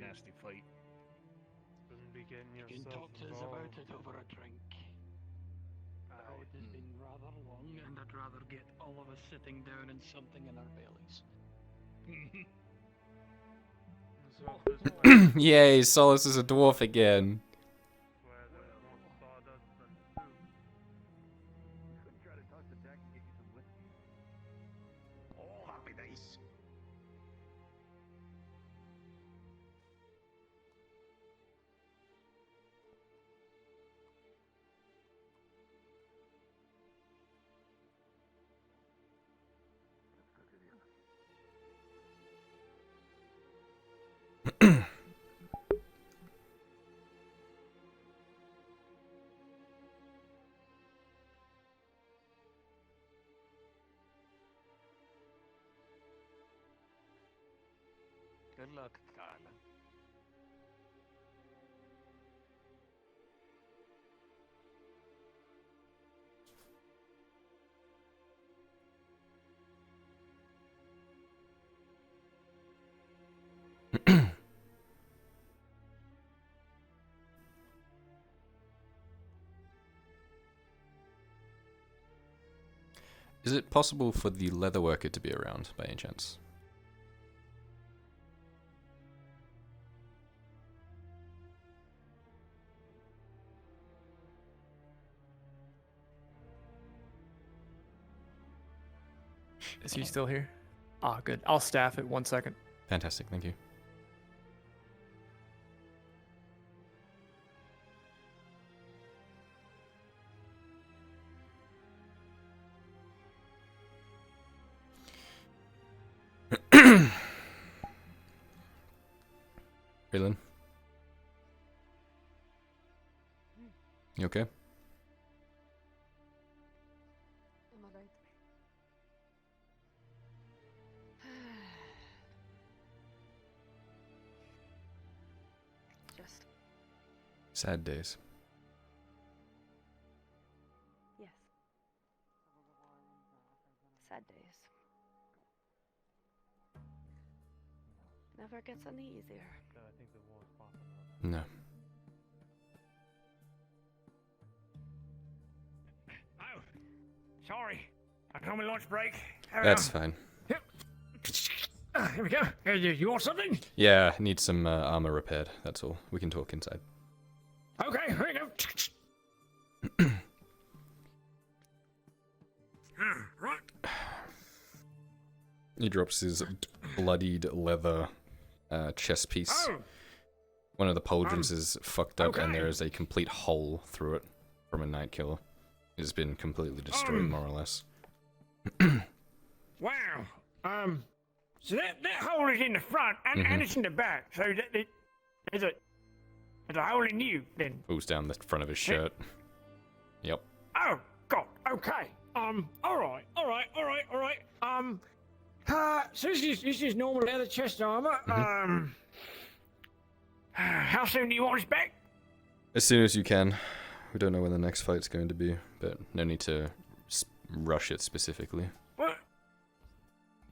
nasty fight. Shouldn't be getting You can yourself talk to us involved. about it over a drink. The road has been rather long, and I'd rather get all of us sitting down and something in our bellies. So this way, Yay, Solus is a dwarf again. where there's more sawdust than soup. You couldn't try to talk to Jack and get you some whiskey. Oh, happy days. That's good of you. Good luck, Kyler. Is it possible for the leather worker to be around by any chance? Is he still here? Ah, good. I'll staff it 1 second. Fantastic, thank you. Raylan? You okay? I'm alright. Just, Sad days. yes. Sad days. Never gets any easier. I think the war's popping up. No. Oh, sorry. I'm on my lunch break. That's fine. Here we go. You want something? Yeah, I need some armor repaired, that's all. We can talk inside. Okay, here we go. Right. He drops his bloodied leather chest piece. Oh, One of the pauldrons is fucked up, and okay. there is a complete hole through it from a night killer. It has been completely destroyed, more or less. wow. So that hole is in the front and it's in the back. So there's a hole in you then. Pulls down the front of his shirt. Yep. Oh God. Okay. All right. So this is normal leather chest armor. How soon do you want us back? As soon as you can. We don't know when the next fight's going to be, but no need to rush it specifically. Well,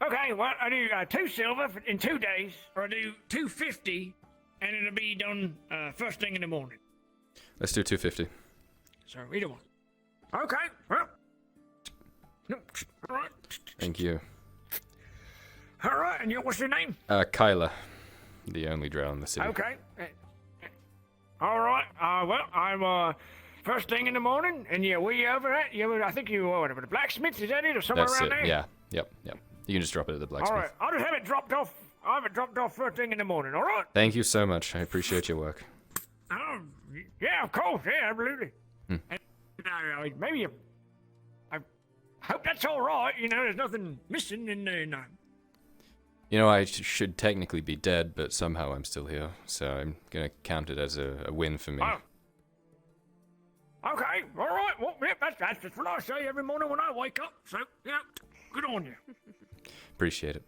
okay. Well, I do 2 silver in 2 days, or I do 250, and it'll be done first thing in the morning. Let's do 250. So either one. Okay. Well. All right. Thank you. All right. And what's your name? Kyler. The only drow in the city. Okay. All right. Well, I'm first thing in the morning, and yeah, where you over at? You, I think you whatever the blacksmith, is that it, or somewhere That's around it, there? yeah. Yep. You can just drop it at the blacksmith. All right. I'll just have it dropped off. I'll have it dropped off first thing in the morning. All right. Thank you so much. I appreciate your work. Oh, yeah, of course. Yeah, absolutely. Hmm. And, maybe I hope that's all right. You know, there's nothing missing in there. No. You know, I should technically be dead, but somehow I'm still here, so I'm gonna count it as a win for me. Oh. Okay. All right. Well, yeah, that's just what I say every morning when I wake up. So, yeah, good on you. Appreciate it.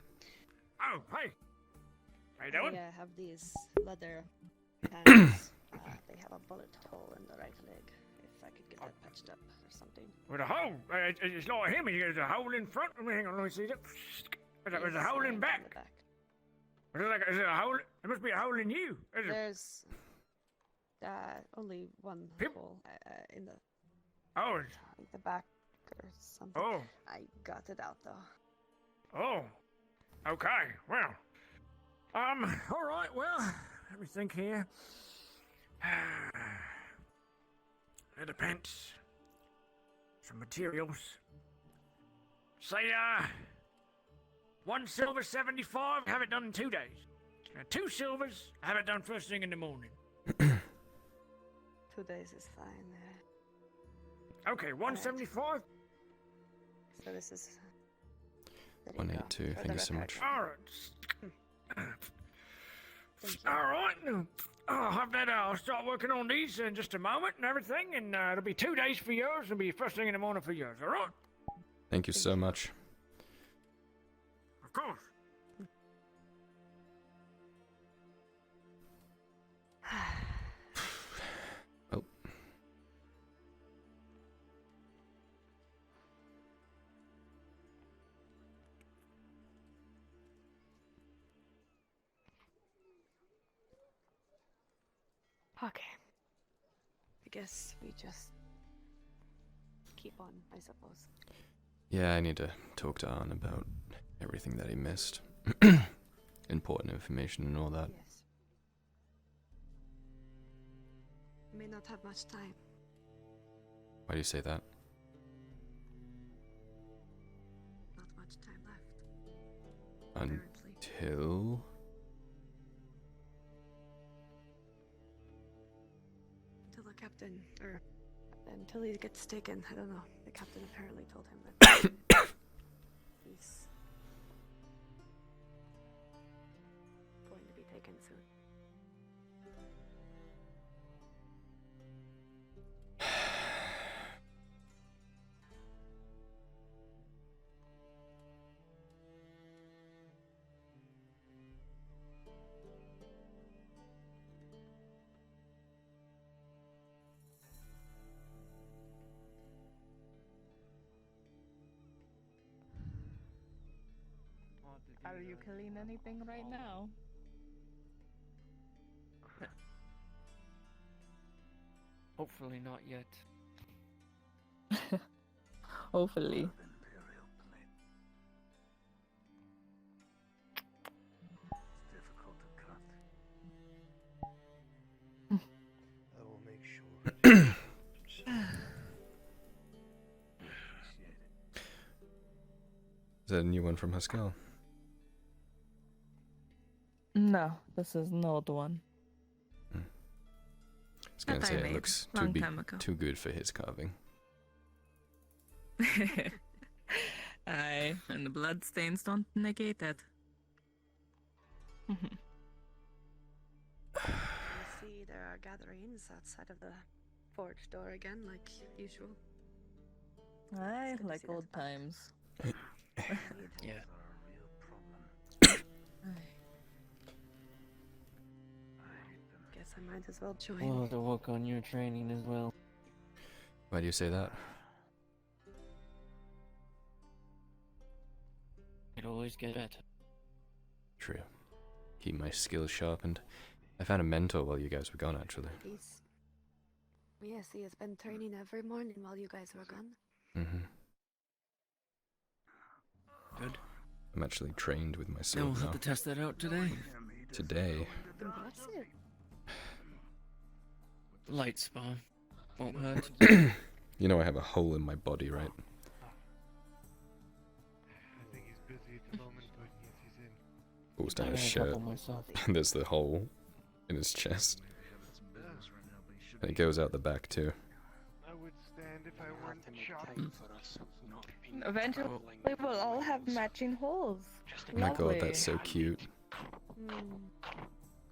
Oh, hey. How you doing? I have these leather pants. They have a bullet hole in the right leg. If I could get that patched up or something. With a hole. It's like him. There's a hole in front. Hang on, let me see that. There's a hole in the back. Is it a hole? There must be a hole in you. Is it? There's only one Pip. hole in Oh, the back or something. oh, I got it out though. oh. Okay, well. All right, well, let me think here. It depends. Some materials. Say, 1 silver 75, have it done in 2 days. 2 silvers, have it done first thing in the morning. 2 days is fine. Okay, 175. So this is. there you go, 182. for Thank the you so record. much. All right. Thank you. All right. I'll have that. I'll start working on these in just a moment and everything, and it'll be 2 days for yours. It'll be first thing in the morning for yours. All right. Thank you so much. Of course. Oh. Okay. I guess we just keep on, I suppose. Yeah, I need to talk to Arn about everything that he missed. Important information and all that. Yes. May not have much time. Why do you say that? Not much time left. Apparently. Until... Until the captain, or until he gets taken. I don't know. The captain apparently told him that he's going to be taken soon. Are you killing anything right now? Hopefully not yet. Hopefully. Difficult to cut. I will make sure. Is that a new one from Haskell? No, this is an old one. I was gonna That I say it made looks long time ago. too good for his carving. Aye, and the bloodstains don't negate that. You see, there are gatherings outside of the forge door again, like usual. Aye, It's good to like see that old back. times. Yeah. Guess I might as well join. We'll have to work on your training as well. Why do you say that? It always get better. True. Keep my skills sharpened. I found a mentor while you guys were gone, actually. Yes, he has been training every morning while you guys were gone. Mm-hmm. Good. I'm actually trained with my Now sword we'll now. have to test that out today. Today. Impressive. Light spawn. Won't hurt. You know I have a hole in my body, right? I think he's busy at the moment, but yes, he's in. Pulls down I his got a shirt. couple myself. And there's the hole in his chest. And it goes out the back too. I would stand if I weren't shot. Eventually, we'll all have matching holes. Oh my god, Lovely. that's so cute.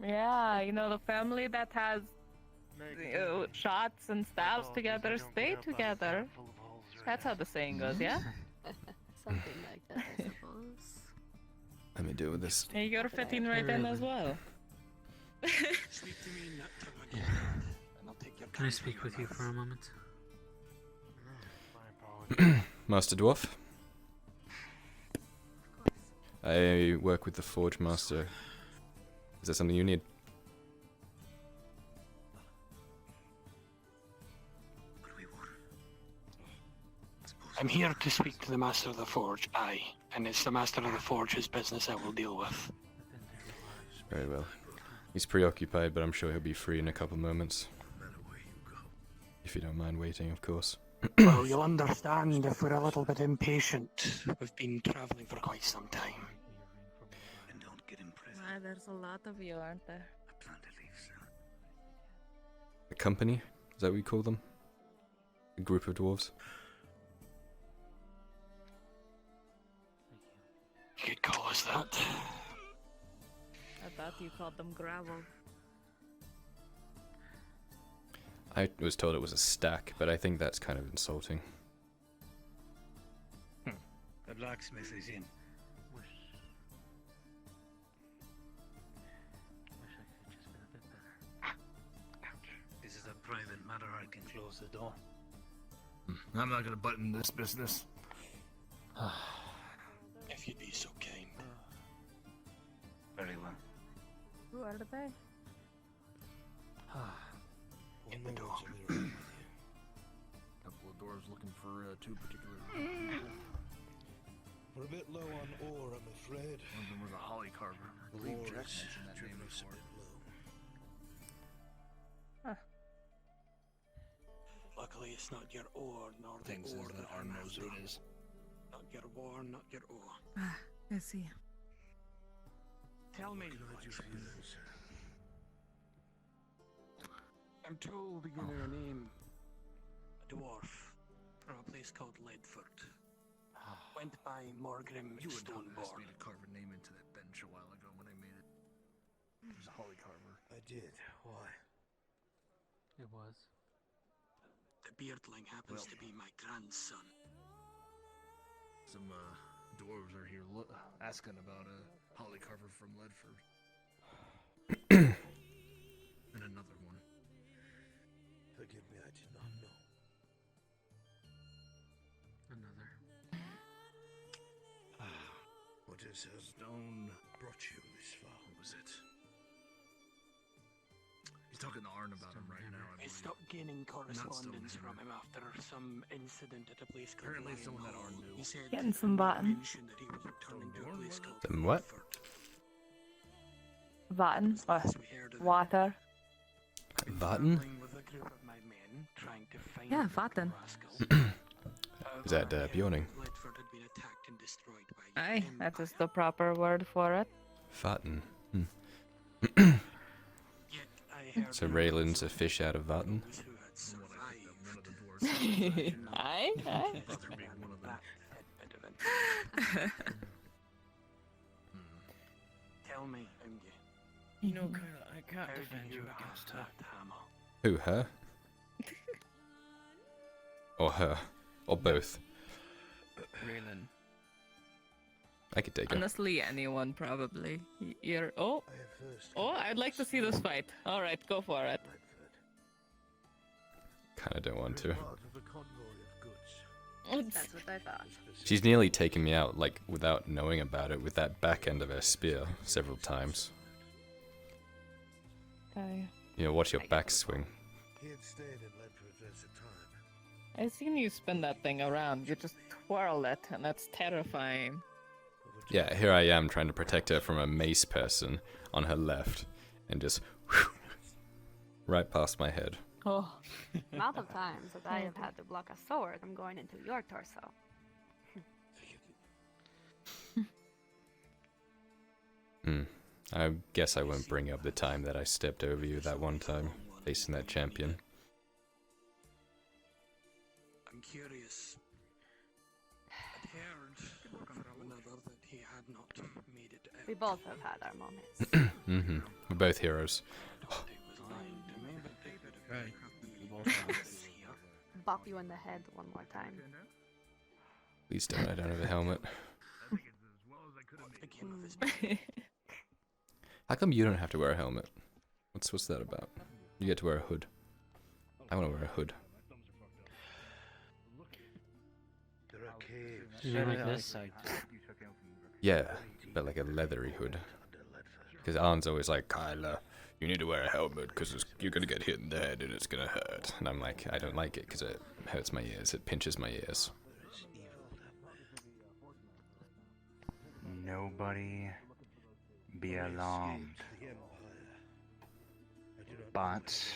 Yeah, you know, the family that has shots and stabs together stay together. That's how the saying goes, yeah? Something like that, I suppose. Let me deal with this. And you're fitting right in as well. Can I speak with you for a moment? My apologies. Master Dwarf. I work with the Forge Master Is that something you need? I'm here to speak to the Master of the Forge, aye. And it's the Master of the Forge's business I will deal with. Very well. He's preoccupied, but I'm sure he'll be free in a couple moments. If you don't mind waiting, of course. Well, you'll understand if we're a little bit impatient. We've been travelling for quite some time. And don't get impressed. Why, there's a lot of you, aren't there? I plan to leave soon. A company? Is that what we call them? A group of dwarves? You could call us that. I thought you called them gravel. I was told it was a stack, but I think that's kind of insulting. The blacksmith is in. Wish I could just been a bit better. Ouch. This is a private matter. I can close the door. I'm not gonna butt in this business. If you'd be so kind. Very well. Who are they? In the door. Couple of doors looking for two particular. We're a bit low on ore, I'm afraid. One of them was a holly carver. I believe Jack mentioned that name before. Luckily, it's not your ore, nor the Things ore that our Arn knows master. what it is. Not your war, not your ore. Ah, I see. Tell me. I'm told you know a name. A dwarf from a place called Ledford. Went by Morgrim You would have asked Stoneborn. me to carve a name into that bench a while ago when I made it. It was a holly carver. I did. Why? It was. The beardling happens to be my grandson. Some dwarves are here asking about a holly carver from Ledford. And another one. Forgive me, I did not know. Another. What is it? Stone. Brought you this far? What was it? He's talking to Arn about him right now. I I believe. stopped gaining correspondence Stonehammer. from him after some incident at a place called Apparently Lion someone that Hall. Arn knew. He said Getting some he bottom. mentioned that he was returning to a Stoneborn, place was it? called Some what? Ledford. Vatten? As we heard of it, Water? Vatten? traveling with a group of my men, trying to find Yeah, the Vatten. rascal. Is that However, Bjorning? Ledford had been attacked and destroyed by Aye, the that is Empire. the proper word for it. Vatten. Yet I heard So rumors Raylan's a of fish out of Vatten? those who had From what I picked up, none of the survived. dwarves. Aye, aye. Brother being one of them. That bit of it. Tell me, Unge, You know, Kyler, I can't how do defend you you have against her. that hammer? Who, her? Or her? Or both? Raylan. I could take her. Honestly, anyone probably. You're. Oh, I have first. oh, I'd like to see this fight. Alright, go for it. Kinda don't want to. Part of a convoy of goods. That's what I thought. She's nearly taken me out, like, without knowing about it, with that back end of her spear several times. Okay. You know, watch your back swing. He had stayed in Ledford as a time. I've seen you spin that thing around. You just twirl it, and that's terrifying. Yeah, here I am trying to protect her from a mace person on her left, and just whew, right past my head. Oh. Amount of times that I have had to block a sword, I'm going into your torso. Hmm. I guess I won't bring up the time that I stepped over you that one time, facing that champion. I'm curious. I'd heard from another that he had not made it out. We both have had our moments. Mm-hmm. We're both heroes. Thought he was lying to me, but they could have Right. been We both have. here. Bop you in the head one more time. Please don't, I don't have a helmet. What became of his How come you don't have to wear a helmet? What's that about? You get to wear a hood. I want to wear a hood. There are caves You mean like Better this? eyesight. Yeah, but like a leathery hood. under Ledford. Because Arn's always like, Kyler, you need to wear a helmet because you're going to get hit in the head and it's going to hurt. And I'm like, I don't like it because it hurts my ears. It pinches my ears. Nobody be alarmed. But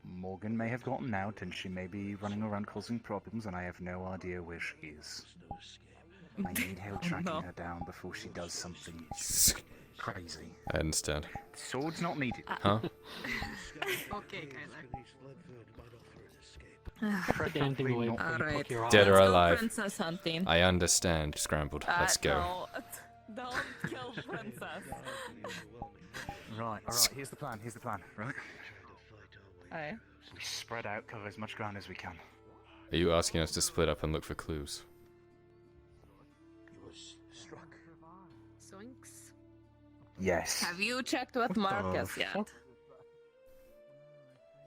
Morgan may have gotten out and she may be running around causing problems and I have no idea where she is. I need help tracking her down before she does something crazy. I understand. Sword's not needed. Huh? Okay, Standing away before you Alright. put your Dead or Let's go alive. princess hunting. I understand. Scrambled. Let's go. No, don't kill princess. Right, alright, here's the plan, right? Aye. We spread out, cover as much ground as we can. Are you asking us to split up and look for clues? He was struck. Zoinks. Yes. Have you checked with Marcus yet?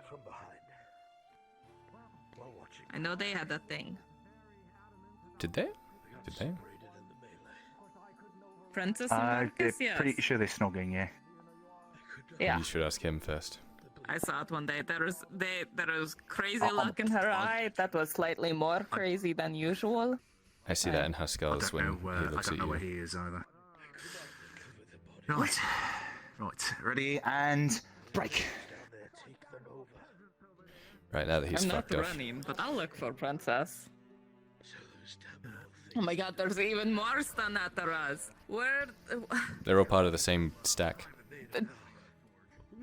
From behind. While watching. I know they had a thing. Did they? Did they? Princess and Marcus, yes. Pretty sure they're snogging, yeah. Yeah. You should ask him first. I saw it one day. There was crazy Look look in her eye. That was slightly more crazy than usual. I see that in Haskell's when he looks at you. he is either. Right. Right. Ready and break. Right, now that he's I'm not fucked off. running, but I'll look for princess. Oh my god, there's even more stun after us. Where? They're all part of the same stack.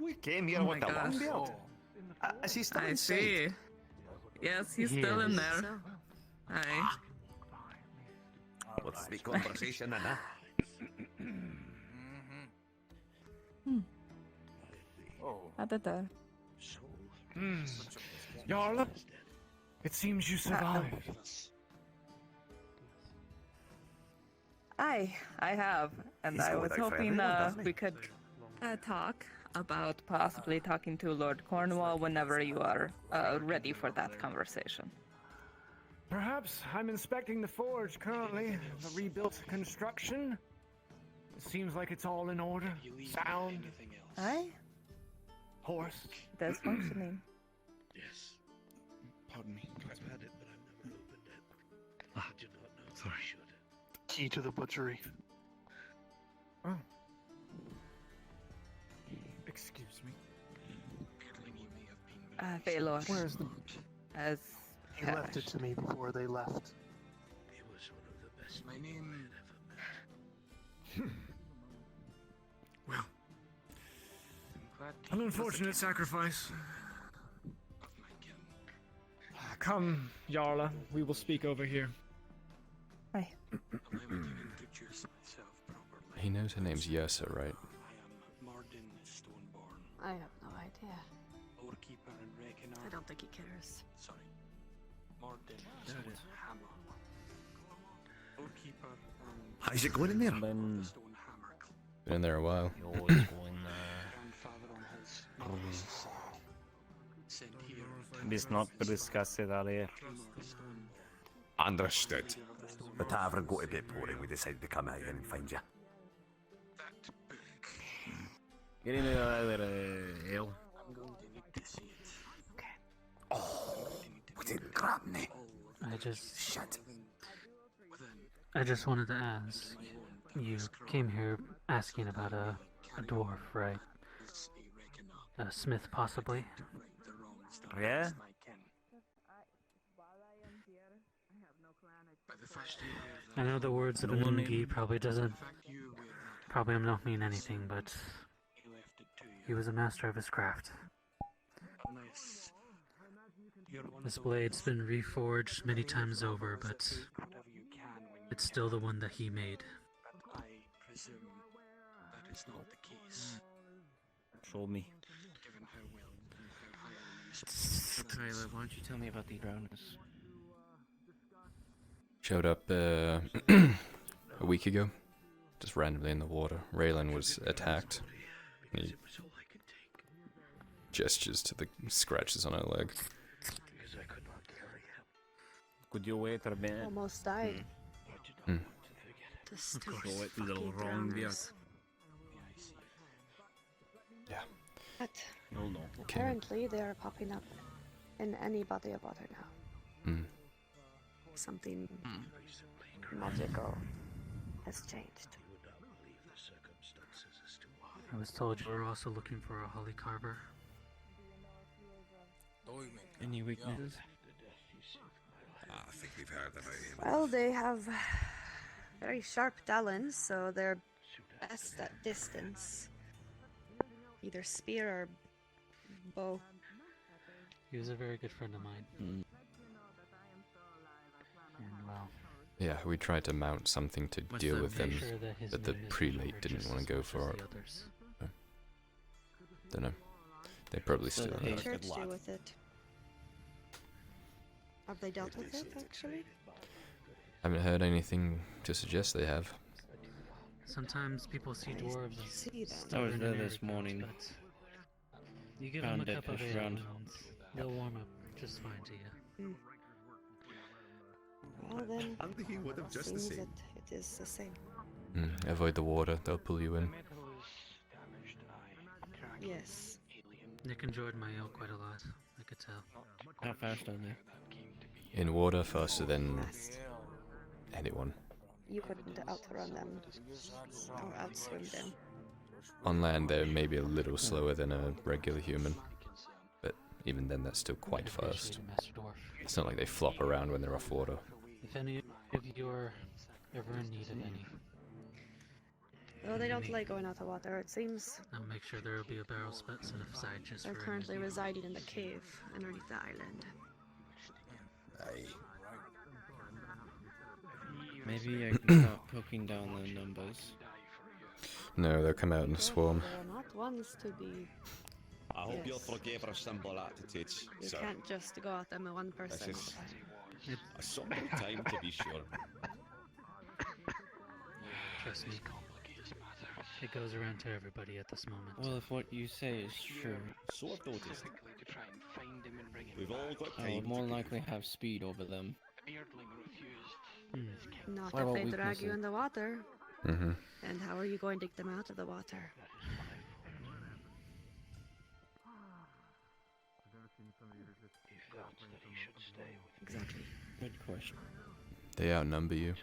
We came here Oh with my the gosh. longboard. Is he still I inside? see. Yes, he's still in there. Aye. What's the conversation, Anna? Adada. Yarla, it seems you survived. I have, and He's I going was out for hoping everyone, doesn't he? we could talk about possibly talking to Lord Cornwall whenever you are ready for that conversation. Perhaps I'm inspecting the forge currently. The rebuilt construction. It seems like it's all in order. Sound, Aye, horse. it is functioning. Yes. Pardon me. I've had it, but I've never opened it. I do not know if I should. Key to the butchery. Oh. Excuse me. Baylor, Where's the... as He left it to me before they left. He was one of the best My people name- I had ever met. Well, I'm glad An he unfortunate was sacrifice. of my kin. Come, Yarla. We will speak over here. Aye. Allow me to introduce myself properly. He knows her name's Yersa, right? I am Morden Stoneborn, I have no idea. Lordkeeper and Reckoner. I don't think he cares. Sorry. Morden Stonehammer. Lordkeeper and How's it going in there? Stonehammer. Been in there a while. Grandfather on his sent here. It's not to discuss it earlier. Understood. The tavern got a bit boring. We decided to come out here and find you. That book. Get in there, ale. I'm going to need to see it. Oh, we didn't grab me. I Shit. just wanted to ask. You came here asking about a dwarf, right? A smith, possibly? Yeah? I know the words of an Ungi probably probably not mean anything, but he was a master of his craft. This blade's been reforged many times over, but it's still the one that he made. I presume that is not the case. Told me. Given how well Kyler, why don't you tell me about the drowners? Showed up a week ago, just randomly in the water. Raylan was attacked. He gestures to the scratches on her leg. Could you wait a minute? Almost died. Hmm. Just Of two course. So it was all fucking wrong there. drowners. Yeah. But Oh no. apparently they are popping up in any body of water now. Mm. Something magical has changed. I was told you were also looking for a holly carver. Any weaknesses? I think we've heard about him. Well, they have very sharp talons, so they're best at distance. Either spear or bow. He was a very good friend of mine. Mm. And well, Yeah, we tried to mount something to Must deal have with made them, sure that his but the moon is prelate recovered didn't just want as to go much as for it. the others. Don't know. They probably So still they- are. Church do with it. Have they dealt with it actually? Haven't heard anything to suggest they have. Sometimes people see dwarves as See them. I was stubborn there and this arrogant, morning. but you give them Found a dead cup of fish ale around. and they'll warm up just fine to you. Well then, I'm thinking what I'm just the seems same. that it is the same. Avoid the water, they'll pull you in. Yes. Nick enjoyed my ale quite a lot, I could tell. How fast are they? In water, faster than Fast. anyone. You couldn't outrun them or outswim them. On land, they're maybe a little slower than a regular human, but even then, that's still quite fast. Appreciate it, Master Dwarf. It's not like they flop around when they're off water. If any of you are ever in need of any, Though they don't like going out of water, it seems I'll make sure there will be a barrel set aside just they're for any currently of you. residing in the cave underneath the island. Aye. Maybe I can start poking down the numbers. No, they'll come out in a swarm. They are not ones to be. I hope you'll Yes. forgive our simple attitudes, You sir. can't just go at them with one person. is- A somber time to be sure. Trust me. It goes around to everybody at this moment. Well, if what you say is true, So I've noticed. We've all got I time. would more likely have speed over them. Not What if about they drag you weaknesses? in the water. Mm-hmm. And how are you going to get them out of the water? Exactly. Good question. They outnumber you.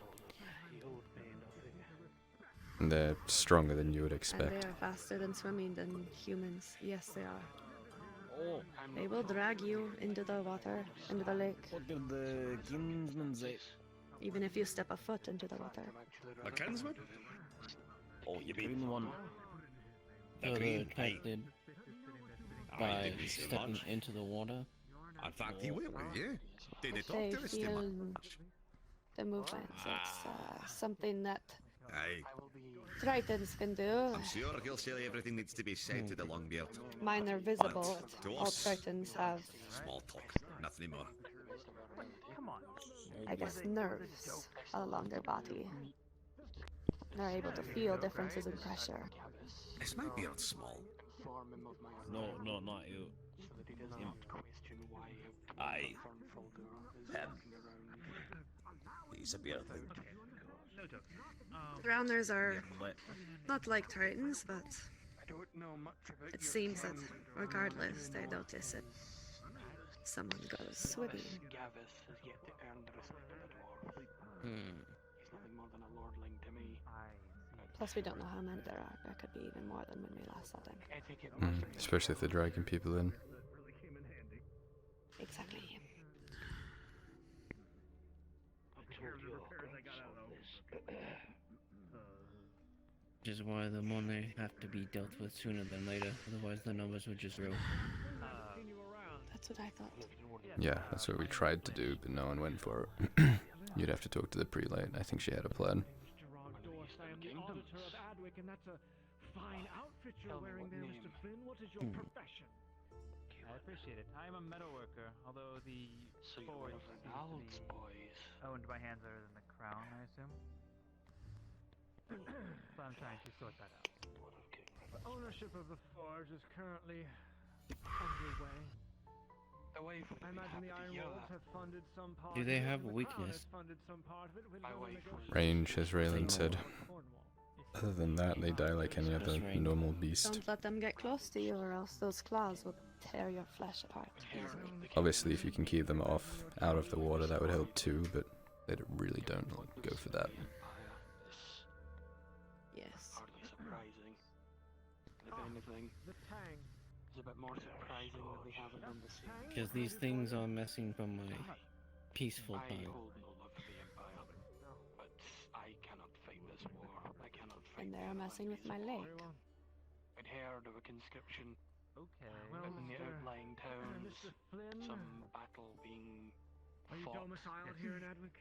And they're stronger than you would And expect. they are faster than swimming than humans. Yes, they are. They will drag you into the water, into the lake, What did the kinsman say? even if you step a foot into the water. A kinsman? Oh, you mean Green one. the So they're green? Aye. affected Aye, by did we say stepping much? into the water. In fact, he went with you. Did he talk They to us too feel much? the movements. It's something that Aye. Tritons can do. I'm sure he'll say everything needs to be said to the Longbeard. Mine are visible. But to All us- Tritons have, Small talk, nothing more. I guess, nerves all along their body. They're able to feel differences in pressure. Is my beard small? No, not you. Aye. He's a beard thing. Drowners are not like Tritons, but it seems that regardless, they notice it. Someone goes swimming. Plus, we don't know how many there are. There could be even more than when we last saw them. Especially if they're dragging people in. Exactly. Which is why the money have to be dealt with sooner than later, otherwise the numbers would just grow. That's what I thought. Yeah, that's what we tried to do, but no one went for it. You'd have to talk to the prelate. I think she had a plan. Fine outfit you're wearing there, Mr. Flynn. What is your profession? I appreciate it. I am a metal worker, although the forge seems to be owned by hands other than the crown, I assume. But I'm trying to sort that out. The ownership of the forge is currently underway. The wife would I be imagine happy the to Iron hear Wolves that. have funded some part Do of they it, have and a the Crown weakness? has funded some part of it. We'll My go wife negotiate. Range, as Raylan said. Other than that, they die like any Just other range. normal beast. Don't let them get close to you, or else those claws will tear your flesh apart easily. Obviously, if you can keep them off out of the water, that would help too, but they really don't go for that. Yes. Hardly surprising. If anything, The Tang. it's a bit more surprising that they haven't done the same. Because these things are messing from my peaceful I time. hold no love for the Empire, but I cannot fight this war. I cannot fight And the they're messing with my enemies leg. of war. I'd heard of a conscription Okay. in the outlying towns, Mr. Flynn, some battle being are you fought. domiciled here in Adwick?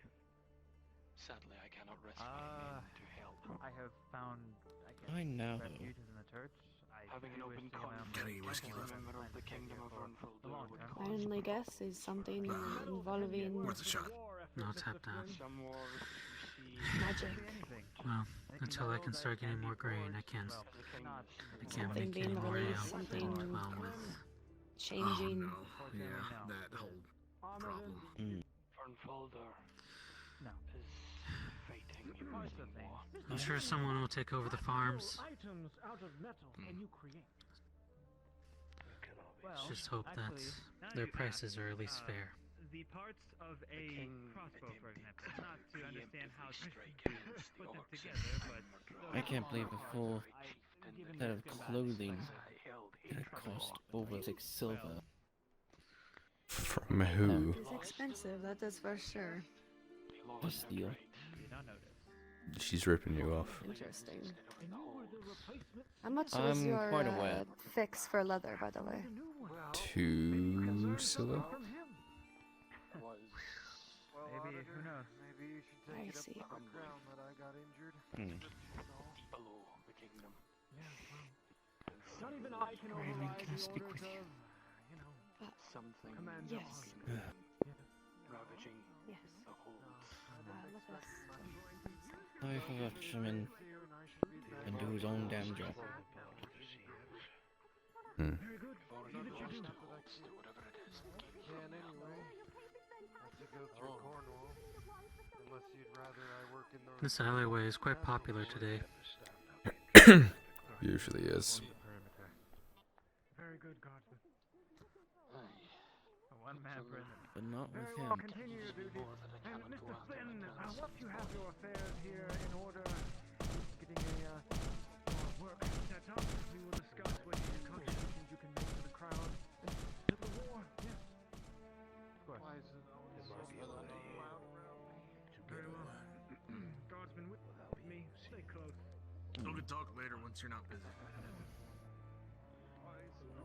Sadly, I cannot risk my men to help. I have found, I guess, I know. refuges in the church. I Having an do wish open to get my own conflict place. with a member of the Kingdom of Unfulder would My cause only guess is something involving Worth a shot. No, tapped out. some war if you see magic. Well, until I can start getting more grain, I can't Something make any being more ale. released, something Well, with changing. Oh, no. Yeah, that whole problem. Unfulder No. is fighting using war. I'm sure someone will take over the farms. Items out of metal can you create? Let's just hope that their prices are at least fair. The parts of a crossbow, for example, not to understand how to put them together, but I can't believe a full set of clothing that cost over 6 silver. From who? It's expensive, that is for sure. A steal. did not notice. She's ripping you off. Interesting. How much was your quite aware. fix for leather, by the way? 2 silver? Maybe, who knows? Maybe you should I take it up see. with the crown that I got injured. Below the kingdom. Not even I can override the orders of, you know, Something Commander Yes. has been ravaging Yes. the holds. Lupus. Life of a fisherman and do his own damn job. Hmm. Can anyway. Have to go through Cornwall. Unless you'd rather I work in the... This alleyway is quite popular today. Usually is. very good, guardsman. A one-man prison. But not with Very well, him. continue your duties. And Mr. Flynn, once you have your affairs here in order, getting a work set up, we will discuss what contributions you can make to the crown and to the war. Yes. Of course. Why is it always so loud? Very well. Guardsman, with me, stay close. We can talk later once you're not busy.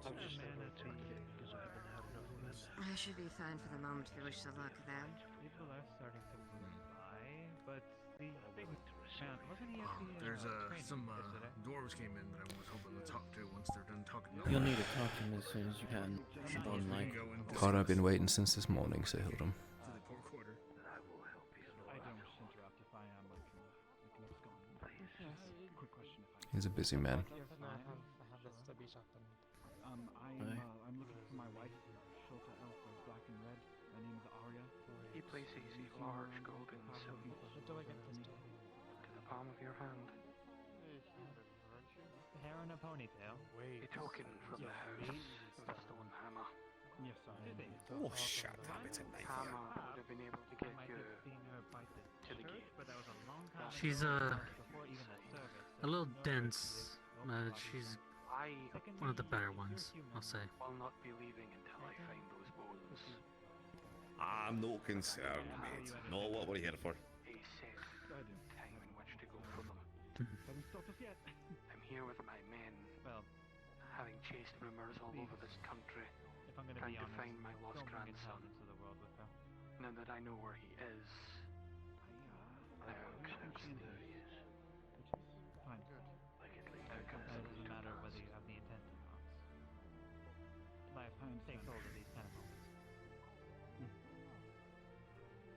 I'm just a routine because I haven't had enough of this. I should be fine for the moment. We wish the luck then. People are starting to move by, but the big man, wasn't he at the There's training some yesterday? dwarves came in that I was hoping to talk to once they're done talking to You'll need to talk to him as soon as you can. Online. God, I've been waiting since this morning, said Hildum. To the poor quarter. I don't interrupt if I am looking up going. Quick question if I He's a busy man. I'm looking for my wife, Shota Elf of Black and Red. My name is Arya. He places these large golden symbols What do I get to meet? to the palm of your hand. Hair in a ponytail. A token from the house of the stone hammer. Yes, I Oh, shut up, it's a knife. Hammer would have been able to get might you have seen her bite the to the church, gate. but that was a long time She's ago, before even the service. a little dense, but she's I one of the better ones, I'll say. will not be leaving until I find those bones. I'm not concerned, mate. Not what we're here for. A set time in which to go for them. Haven't stopped us yet. I'm here with my men, Well, having chased rumors all over this country, if I'm gonna trying be to honest, find my lost don't bring grandson. intelligence to the world with her. Now that I know where he is, I will close these. Fine. It doesn't matter whether you have the intent or not. Life takes hold of these kind of moments.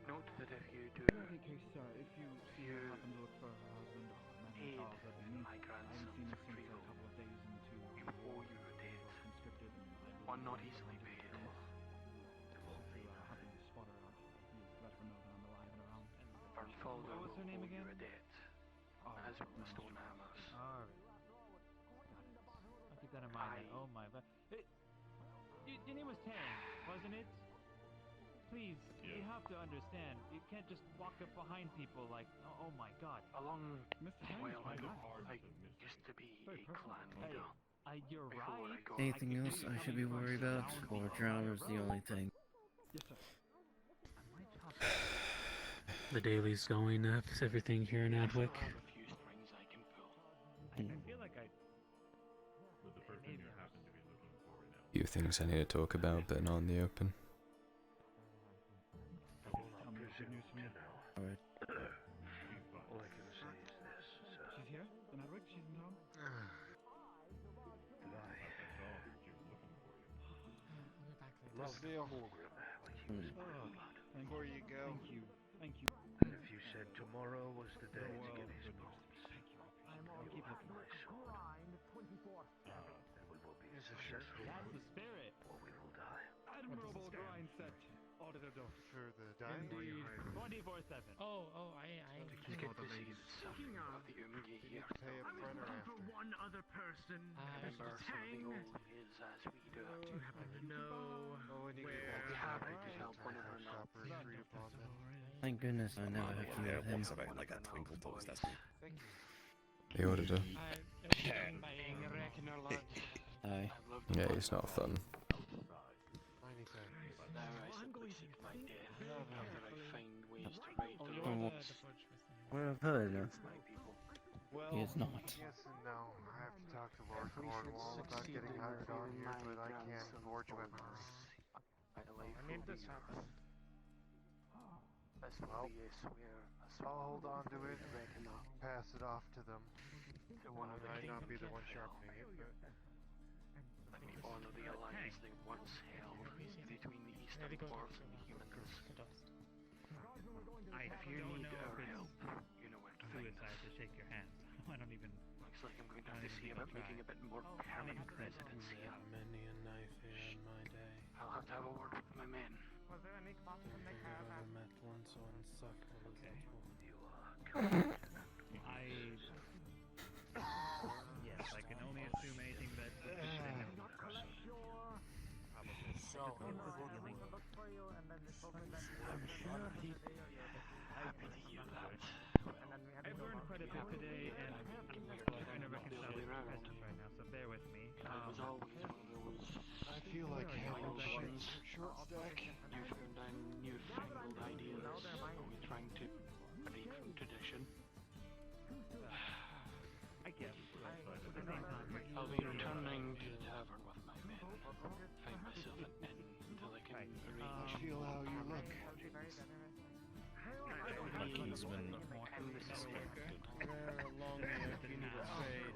Note that if you do In any case, if you happen to look for her husband or man in aid childhood, in my I haven't grandson's seen her since a retrieval, couple of days into you owe you a debt, conscripted and I one not believe easily paid. her name again? As well as stone hammers. Alright. I'll keep that in mind then. Oh my, but your name was Taryn, wasn't it? Please, you have to understand. You can't just walk up behind people like, oh my god. Well, I used to be a clan leader. You're right. Anything else I should be worried about? Or Drow is the only thing? Yes, sir. The daily's going up, everything here in Adwick. I feel like Few things I need to talk about, but not in the open. Alright. All I can say is this. She's here? In Adwick? She's in town? Love deal. Before you go. Thank you. And if you said tomorrow was the day to get his bones, you have my sword. And we will be successful. That's the spirit. Or we will die. Admirable grind set. Auditor door. For the dying? Indeed. 24/7. Oh, I Just get to see something of the Umgi here. Pay up front or after? one other person. Remember some of the old ways as we do it. Do you happen to know We'll be happy to help one another. Thank goodness I never have to meet him. About like a twinkle toes, that's me. The auditor. Aye. Yeah, he's not fun. Well, I've heard. Well, He is not. Yes and no. I have to talk to Lord Cornwall about getting hired on here, but I can't forge weapons. I need this happen. Well, I'll hold on to it, pass it off to them. I might not be the one sharpening it, but... Let me honor the alliance they once held between the eastern dwarves and the humans. If you need our help, you know where to find suicide us. to shake your hand. I don't even. Looks like I'm going to have to see about making a bit more permanent residence here. Many a knife here in my day. I'll have to have a word with my men. Was there any cost to make her that? Yes, I can only assume anything that. I've learned quite a bit today, and I'm trying to reconcile the present right now, so bear with me. I feel like having short stack. Newfangled ideas. Are we trying to break from tradition? I guess. At the same time, I'll be returning to the tavern with my men. Find myself an inn until I can arrange. Feel how you look. Kingsman. long year to trade.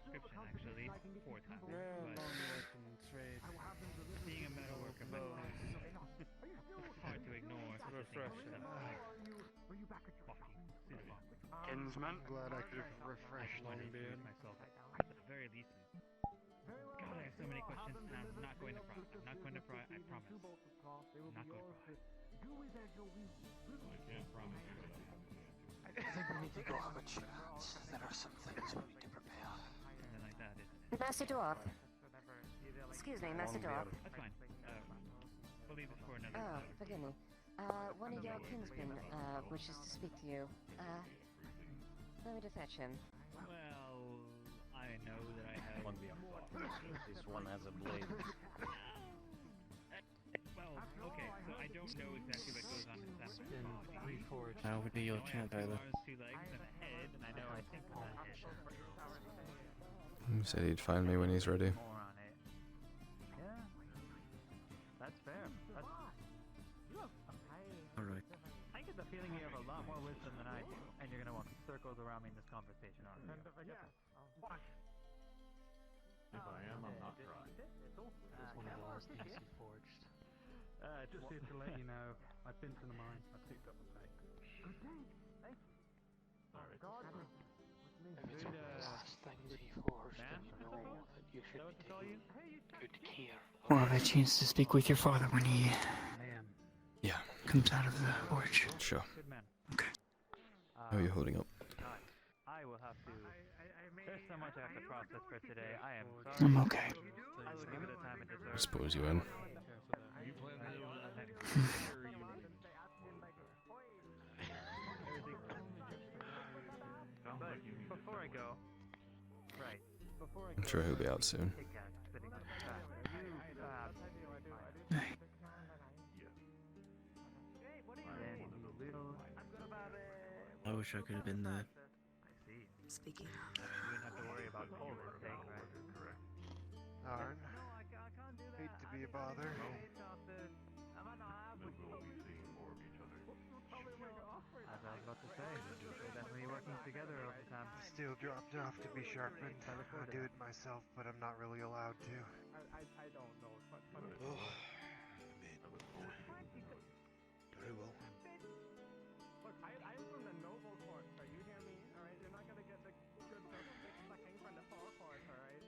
Description actually, 4 times. But being a metalworker it's hard to ignore. Refreshing. Kinsman. Glad I could refresh myself at the very least. God, I have so many questions, and I'm not going to pry. I'm not going to pry. I promise. I'm not going to pry. I can't promise you that I think we need to go have a chat. There are some things we need to prepare. Something like that, isn't it? Master Dwarf. Excuse me, Master Dwarf. That's fine. We'll leave it for another Oh, time. forgive me. One of your kinsmen wishes to speak to you. Let me to fetch him. Well, I know that I have. This one has a blade. Well, okay, so I don't know exactly what goes on inside my body. How would be your chant, Tyler? 2 legs and a head, and I know I think on that head. He said he'd find me when he's ready. More on it. Yeah, that's fair. Alright. I get the feeling you have a lot more wisdom than I do, and you're gonna want circles around me in this conversation, aren't you? If I am, I'm not trying. One of ours needs to be forged. Just here to let you know, I've been to the mine, I've picked up the bag. If it's one of the last things he forged, then you know that you should be taking good care. We'll have a chance to speak with your father when he Yeah. comes out of the forge. Sure. Good man. Okay. Oh, you're holding up. I will have to. There's so much I have to process for today. I am sorry. I'm okay. I will give it the time it deserves. I suppose you in. But before I go, right, before I go, I'm sure he'll be out soon. I wish I could have been there. Speaking You wouldn't have to worry about Cole's mistake, right? Arn, hate to be a bother. As I was about to say, we're definitely working together over time. Still dropped off to be sharpened. I do it myself, but I'm not really allowed to. I don't know. Very well. Look, I'm from the noble court, so you hear me? Alright, you're not gonna get the good sucking from the far court, alright?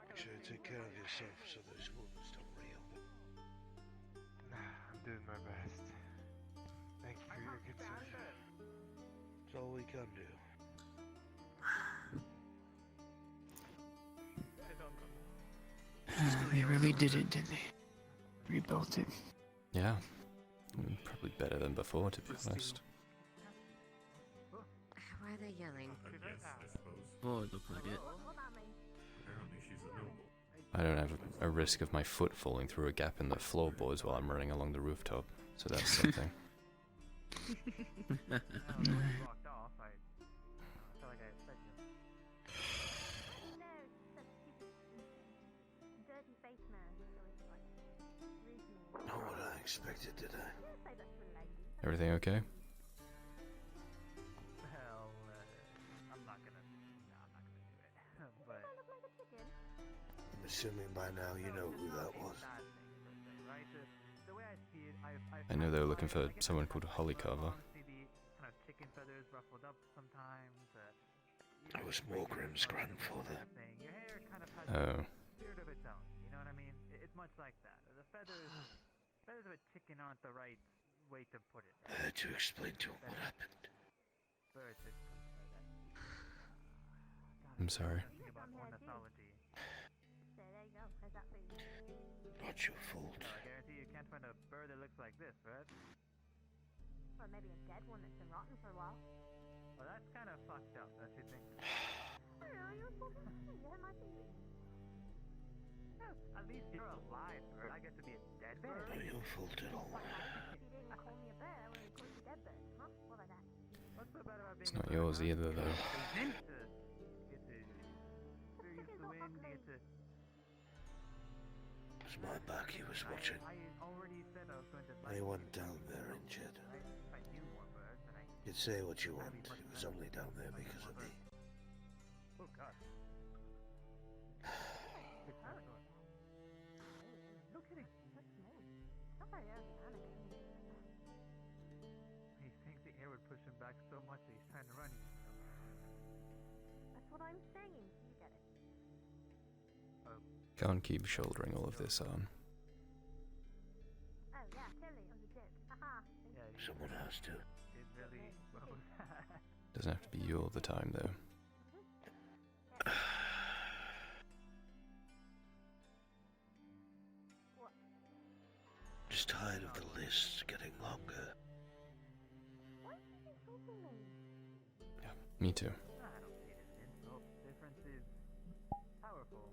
Make sure you take care of yourself so those wounds don't reopen. I'm doing my best. Thank you for your concern. It's all we can do. They really did it, didn't they? Rebuilt it. Yeah. Probably better than before, to be honest. Why are they yelling? Oh, it looked like it. I don't have a risk of my foot falling through a gap in the floorboards while I'm running along the rooftop, so that's something. Not what I expected, did I? Everything okay? Well, I'm not gonna do it. But I'm assuming by now you know who that was. right, the way I see it, I know they were looking for someone called Hollycarver. kind of chicken feathers ruffled up sometimes. I was Morgrim's grandfather. Your hair kind of has Oh. a spirit of its own. You know what I mean? It's much like that. The feathers of a chicken aren't the right way to put it. I had to explain to him what happened. Birds that I'm sorry. something about ornithology. Not your fault. No, I guarantee you can't find a bird that looks like this, right? Or maybe a dead one that's been rotten for a while. Well, that's kind of fucked up, don't you think? I don't know, you were talking to me, you had my TV. At least you're alive, bird. I get to be a dead bird. Not your fault at all. If you didn't call me a bird, I would have called you dead bird. Huh? What about that? What's so bad about being It's not yours either, though. You get to experience the wind, you get to... It was my back he was watching. I already said I was going to... I went down there injured. If I knew more birds, then I... You'd say what you want. He was only down there because of me. Oh, God. No kidding. That's me. Not very aerodynamic. He thinks the air would push him back so much that he's trying to run. That's what I'm saying. You get it. Can't keep shouldering all of this on. Oh, yeah, totally. It was a joke. Haha. Someone has to. It really... Doesn't have to be you all the time, though. Just tired of the lists getting longer. Yeah, me too. I don't see it as an insult. Difference is powerful,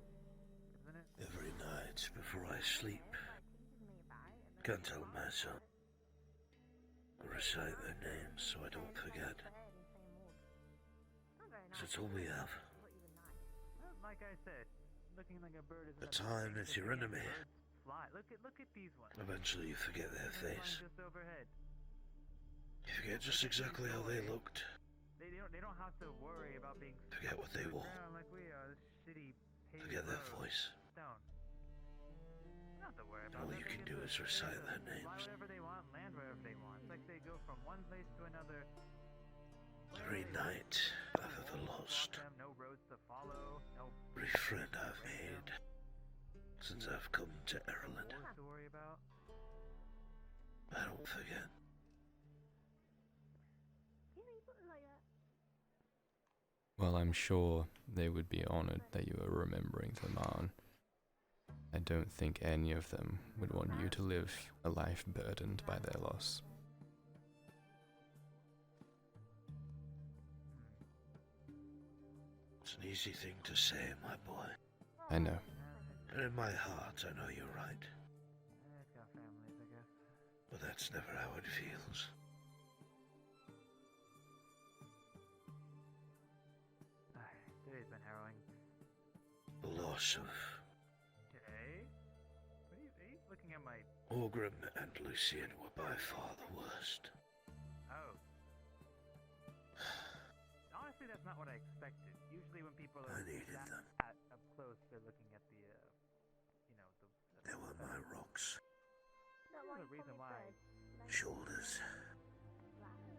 isn't it? Every night before I sleep, can't tell myself. I recite their names so I don't forget. It's all we have. Well, like I said, looking like a bird is... The time is your enemy. Fly. Look at these ones. Eventually you forget their face. Just overhead. You forget just exactly how they looked. They don't have to worry about being... Forget what they wore. Like we are, this shitty paved Forget their road. voice. Stone. Not to worry about All them. you They can get do to is recite their fly names. wherever they want, land wherever they want. It's like they go from one place to another. Every night I've ever lost. No roads to follow. No Every friend I've made since I've come to Ireland. wars to worry about. I don't forget. Well, I'm sure they would be honored that you are remembering the man. I don't think any of them would want you to live a life burdened by their loss. It's an easy thing to say, my boy. I know. And in my heart, I know you're right. But that's never how it feels. Today's been harrowing. The loss of Today? What are you looking at my... Orgrim and Lucian were by far the worst. Oh. Honestly, that's not what I expected. Usually when people are that up close, they're looking at the, you know, They were my rocks. There's a reason why. Shoulders.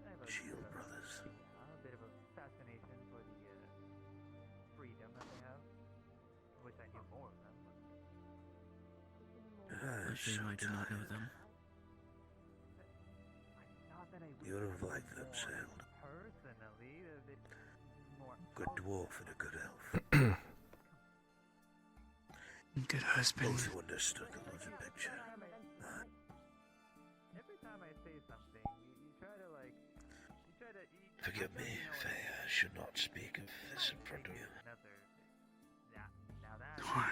I have Shield brothers. A bit of a fascination for the freedom that they have. I wish I knew more of them. I shame I do not know them. Not that I You would have liked them sailed. personally, a bit more. Good dwarf and a good elf. Good husband. Both understood the larger picture. Every time I say something, you try to like, Forgive me, Faye, I should not speak of this in front of you. Now that Why?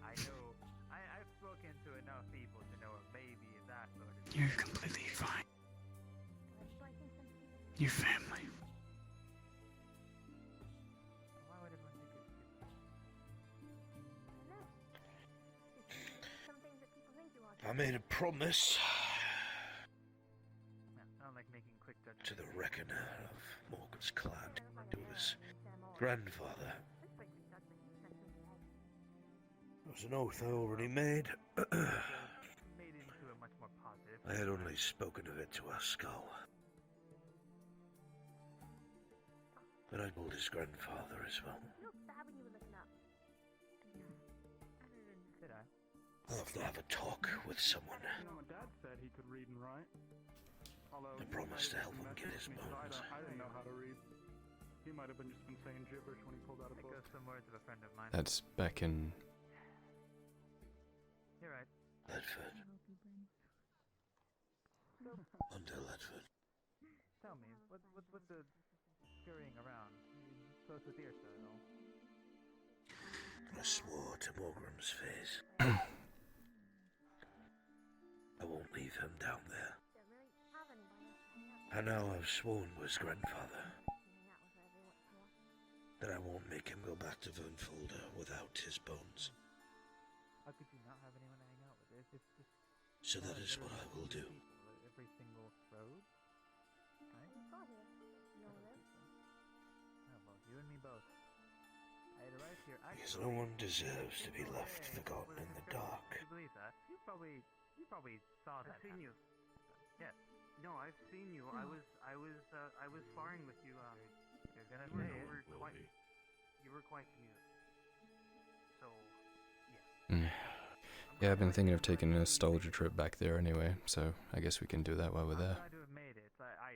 I know, I've spoken to enough people to know it may be that sort of. You're completely fine. Your family. Why would everyone think it's I made a promise I don't like making quick judgments. to the reckoner of Morgan's clan, to his grandfather. It was an oath I already made. Made it into a much more positive. I had only spoken of it to our skull. But I told his grandfather as well. Did I? I'll have to have a talk with someone. You know, my dad said he could read and write. Although I promised to help him get his bones. I didn't know how to read. He might have been just been saying gibberish when he pulled out a book. Echoes some words of a friend of mine. That's back in... You're right. Ledford. Under Ledford. Tell me, what's with the scurrying around? Close with ear so at all. I swore to Morgrim's face. I won't leave him down there. And now I've sworn to his grandfather that I won't make him go back to Vernfolder without his bones. How could you not have anyone to hang out with? It's just So that is what I will do. every single road. Right? Oh well, you and me both. I had a right here. Because no one deserves to be left forgotten in the dark. You believe that? You probably saw that. I've seen you. Yes. No, I've seen you. I was sparring with you. You're gonna say it. You were quite new. So, Yeah, I've been thinking of taking a nostalgia trip back there anyway, so I guess we can do that while we're there. I'm glad to have made it. I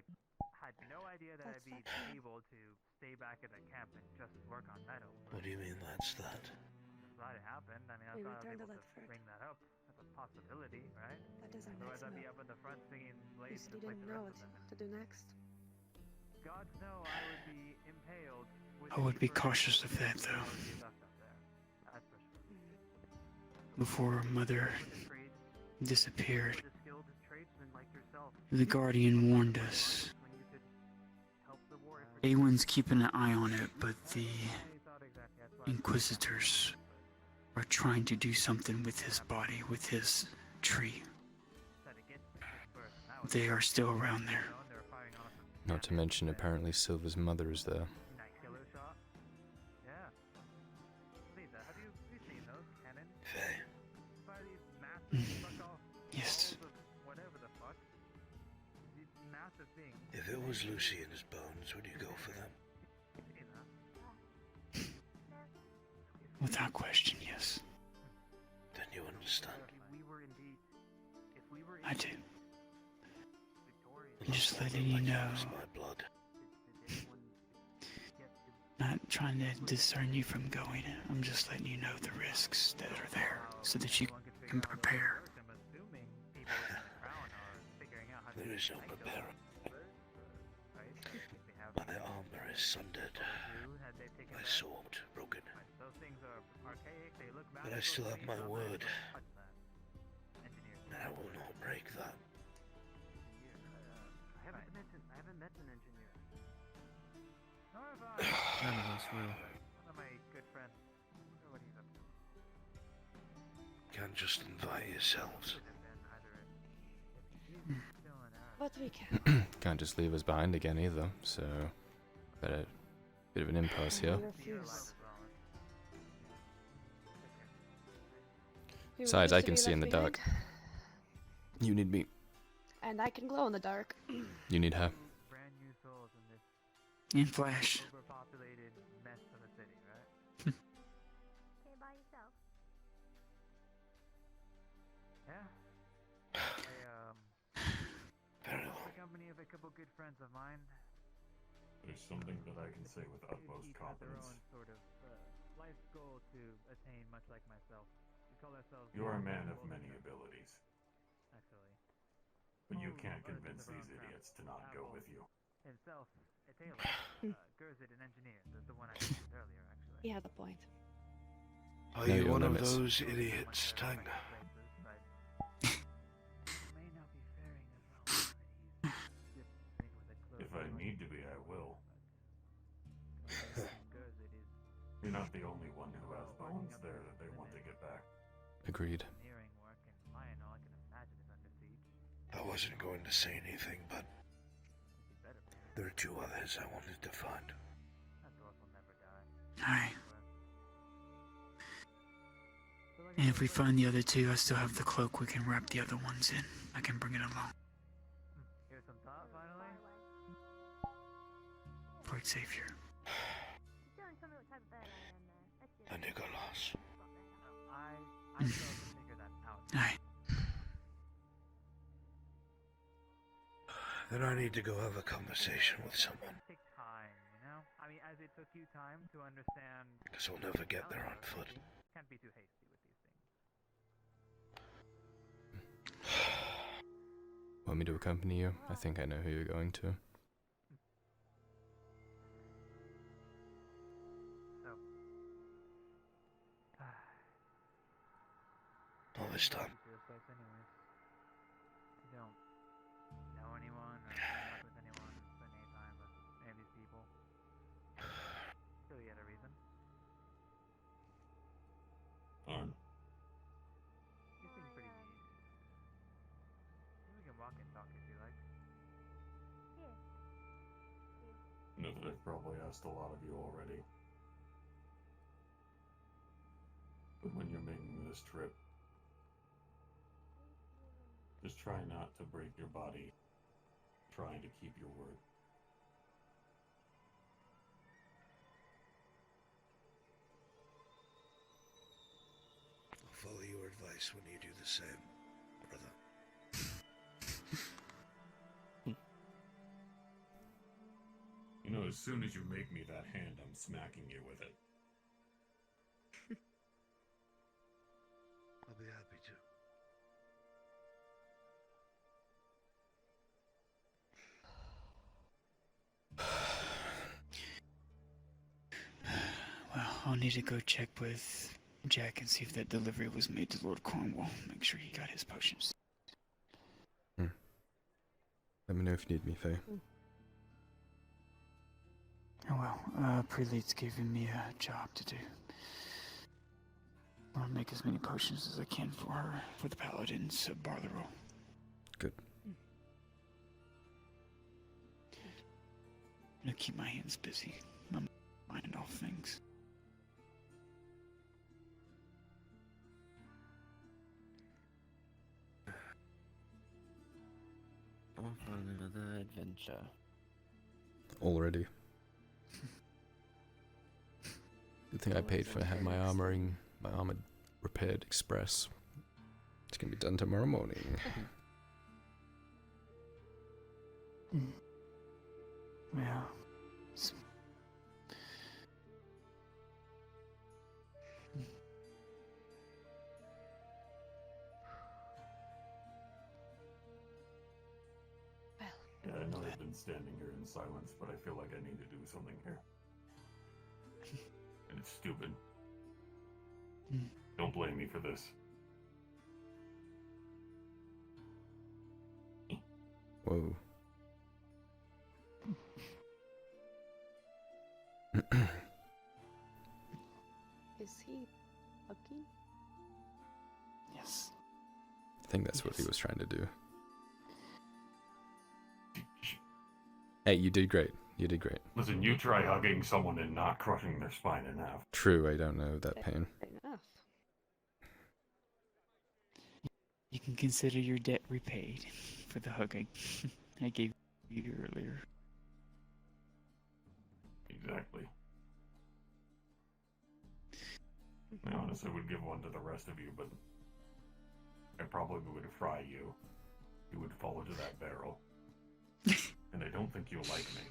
had no idea that I'd be able to stay back at the camp and just work on metal. What do you mean that's that? I'm glad it happened. I mean, I We thought I was returned able to to Ledford. bring that up as a possibility, right? That doesn't Otherwise, I'd make be up in the front singing You blades said you just like didn't the know rest what of them. to do next. Gods know I would be impaled. With I would be deeper cautious of that, though. technology left up there. That's for sure. Before Mother disappeared, a skilled tradesman like yourself. the Guardian warned us. When you could help the war. Awen's keeping an eye on it, but the Inquisitors are trying to do something with his body, with his tree. They are still around there. Not to mention, apparently Silver's mother is there. Killer shot? Yeah. Lisa, have you seen those cannons? Faye. By these massive fuck off Yes. balls of whatever the fuck. These massive things. If it was Lucian's bones, would you go for them? You know? Without question, yes. Then you understand. I do. I'm just letting you know. My blood. Not trying to discern you from going. I'm just letting you know the risks that are there so that you can prepare. There is no preparing. My armor is sundered. My sword broken. But I still have my word. And I will not break that. I haven't met an engineer. None of us will. One of my good friends. I wonder what he's up to. Can't just invite yourselves. But we can. Can't just leave us behind again either, so better bit of an impasse here. We refuse. We Besides, refuse I to can be see in the left dark. behind. You need me. And I can glow in the dark. You need her. Brand new souls in this In Flash. overpopulated mess of a city, right? Okay, by yourself. Yeah. Very well. The company of a couple good friends of mine. There's something that I can say with utmost Each had their confidence. own sort of life goal to attain, much like myself. We call ourselves. You are a man of many abilities, Actually. but you can't convince these idiots to not go with you. Himself, a tailor. Gurzid, an engineer. The one I mentioned earlier, actually. He had a point. Are Know you your one of limits. those idiots, Tang? If I need to be, I will. You're not the only one who has bones there that they want to get back. Agreed. I wasn't going to say anything, but there are two others I wanted to find. Alright. And if we find the other two, I still have the cloak. We can wrap the other ones in. I can bring it along. Here's some thought, finally. For its savior. Don't tell me what type of bird I am there. That's just... And Nicholas. I still have to figure that out. Alright. Then I need to go have a conversation with someone. Take time, you know? I mean, as it took you time to understand. Because we'll never get there on foot. Can't be too hasty with these things. Want me to accompany you? I think I know who you're going to. So. All this time. You don't know anyone or hang out with anyone, spend any time with any of these people. Still, you had a reason. Arn. You seem pretty neat. We can walk and talk if you like. I know that I've probably asked a lot of you already. But when you're making this trip, just try not to break your body trying to keep your word. I'll follow your advice when you do the same, brother. You know, as soon as you make me that hand, I'm smacking you with it. I'll be happy to. Well, I'll need to go check with Jack and see if that delivery was made to Lord Cornwall. Make sure he got his potions. Let me know if you need me, Faye. Oh well, Prelate's giving me a job to do. I'll make as many potions as I can for her, for the Paladin's barley roll. Good. I'm gonna keep my hands busy. My mind off things. Off on another adventure. Already. Good thing I paid for my armor repaired express. It's gonna be done tomorrow morning. Yeah. been standing here in silence, but I feel like I need to do something here. And it's stupid. Don't blame me for this. Whoa. Is he hugging? Yes. I think that's what he was trying to do. Hey, you did great. You did great. Listen, you try hugging someone and not crushing their spine in half. True, I don't know that pain. Fair enough. You can consider your debt repaid for the hugging I gave you earlier. Exactly. I honestly would give one to the rest of you, but I probably would fry you. You would fall into that barrel. And I don't think you'll like me.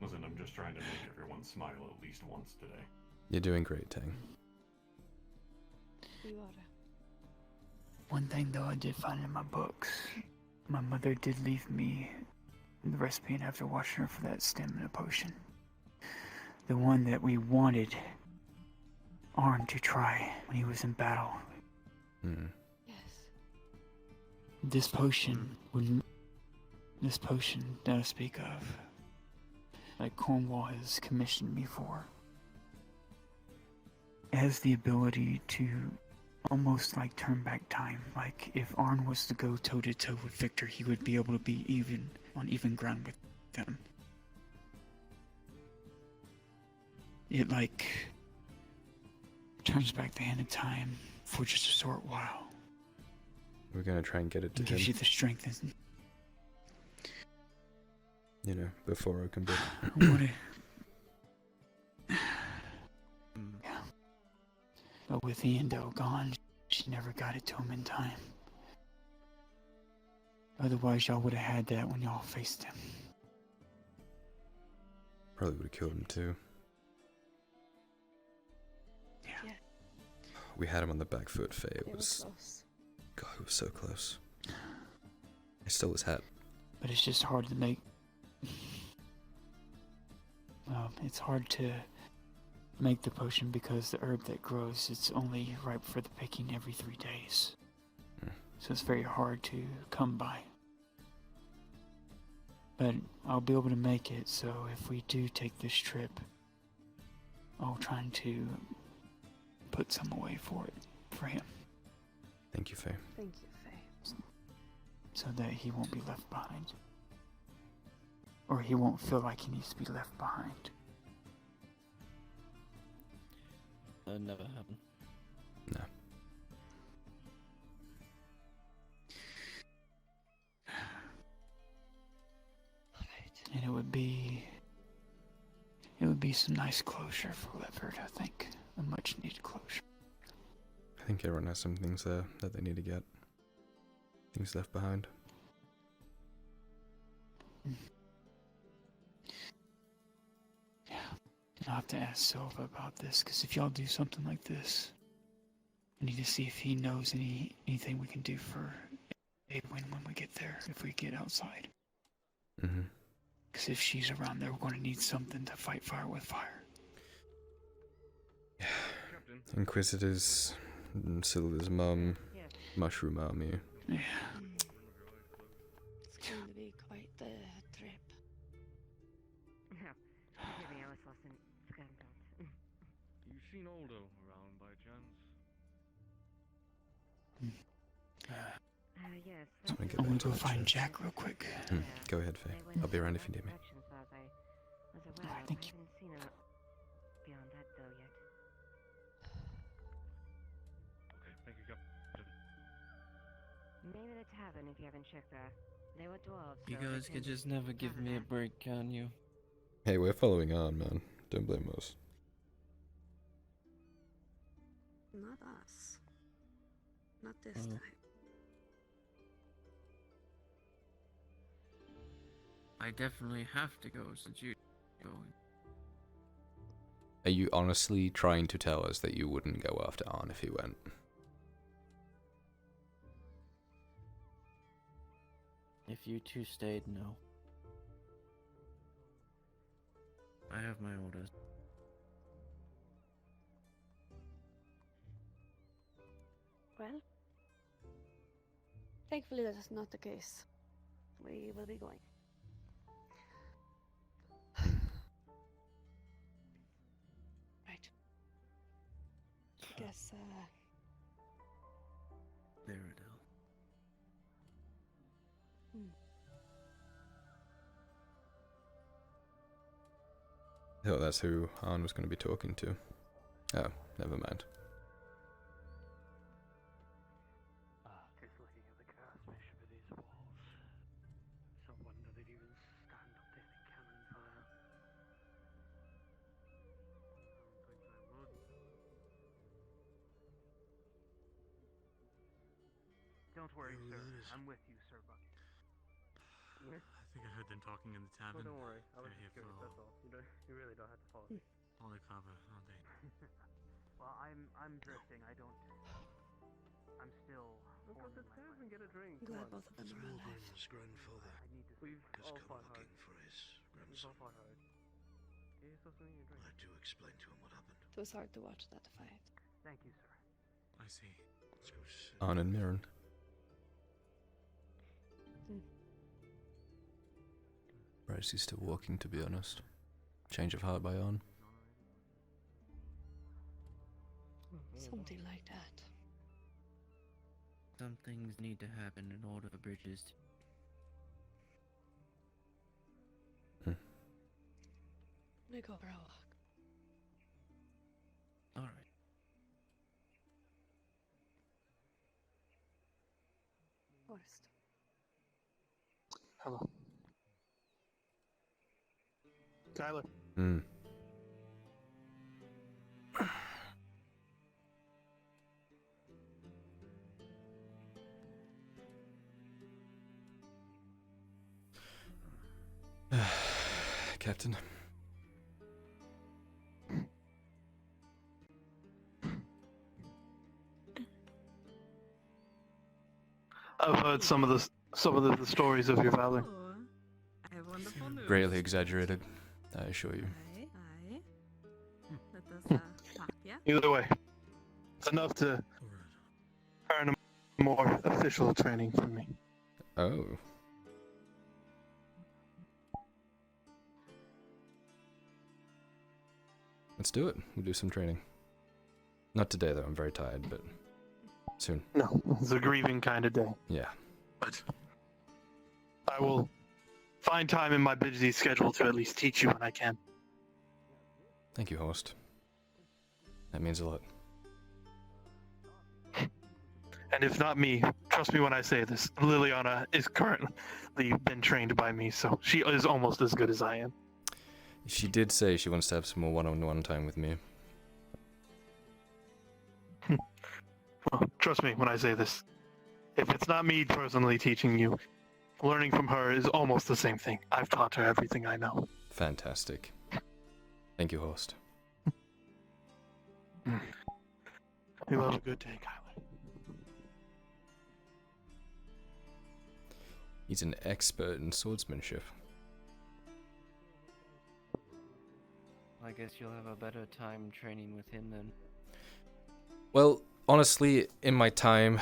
Listen, I'm just trying to make everyone smile at least once today. You're doing great, Tang. You are. One thing though I did find in my books, my mother did leave me the recipe after watching her for that stamina potion. The one that we wanted Arn to try when he was in battle. Yes. This potion that I speak of, like Cornwall has commissioned me for, it has the ability to almost like turn back time. Like if Arn was to go toe to toe with Victor, he would be able to be on even ground with them. It like turns back the hand of time for just a short while. We're gonna try and get it to It him. gives you the strength and You know, before I can be. Yeah. But with Iando gone, she never got it to him in time. Otherwise, y'all would have had that when y'all faced him. Probably would have killed him too. Yeah. We had him on the back foot, Faye. It They was. were close. God, it was so close. I stole his hat. But it's just hard to make. It's hard to make the potion because the herb that grows, it's only ripe for the picking every 3 days. So it's very hard to come by. But I'll be able to make it, so if we do take this trip, I'll try to put some away for him. Thank you, Faye. Thank you, Faye. So that he won't be left behind. Or he won't feel like he needs to be left behind. That never happened. No. And it would be some nice closure for Leopard, I think. A much needed closure. I think everyone has some things there that they need to get. Things left behind. Yeah. And I'll have to ask Silva about this, because if y'all do something like this, I need to see if he knows anything we can do for Awen when we get there, if we get outside. Because if she's around there, we're going to need something to fight fire with fire. Inquisitors, Silva's mum, Mushroom Army. Yeah. It's going to be quite the trip. Maybe I was lost in Scotland. You seen Aldo around by chance? Yes. Just wanna get I'm back going to to go that find church. Jack real quick. Go ahead, Faye. I'll be around if you need me. Alright, thank you. I haven't seen him beyond that though yet. Okay, thank you, Captain. Maybe the tavern if you haven't checked there. They were dwarves. You so they guys could tend just never give me a break, can you? Hey, we're following on, man. Don't blame us. Not us. Not this Oh. time. I definitely have to go since you're going. Are you honestly trying to tell us that you wouldn't go after Arn if he went? If you two stayed, no. I have my orders. Well, thankfully that is not the case. We will be going. Right. Guess, Cyrodiil. I thought that's who Arn was going to be talking to. Oh, never mind. Just looking at the craftsmanship of these walls. Some wonder they'd even stand up to the cannon fire. Don't worry, sir. I'm with you, Sir Bucket. I think I heard them talking in the tavern. Oh, don't worry. I was They're just here curious, for that's all. You really don't have to follow me. all the cover, aren't they? Well, I'm drifting. I'm still. Look up the stairs and get a drink. I'm glad both of them are alive. Morgan's grandfather I need to. We've has all come fought hard. looking for his We've grandson. all fought hard. You're supposed to need a drink. I do explain to him what happened. It was hard to watch that fight. Thank you, sir. I see. Let's go sit. Arn and Mirren. Right, is he still walking, to be honest? Change of heart by Arn? Something like that. Some things need to happen in order for bridges to... We go for a walk. Alright. Forrest. Hello. Kyler. Hmm. Captain. I've heard some of the stories of your valor. Oh, I have wonderful news. Greatly exaggerated, I assure you. Aye, aye. Let us talk, yeah? Either way, it's enough to earn a more official training from me. Oh. Let's do it. We'll do some training. Not today, though. I'm very tired, but soon. No, it's a grieving kind of day. Yeah. But I will find time in my busy schedule to at least teach you when I can. Thank you, host. That means a lot. And if not me, trust me when I say this, Liliana is currently been trained by me, so she is almost as good as I am. She did say she wants to have some more one-on-one time with me. Well, trust me when I say this. If it's not me personally teaching you, learning from her is almost the same thing. I've taught her everything I know. Fantastic. Thank you, host. You have a good day, Kyler. He's an expert in swordsmanship. I guess you'll have a better time training with him then. Well, honestly, in my time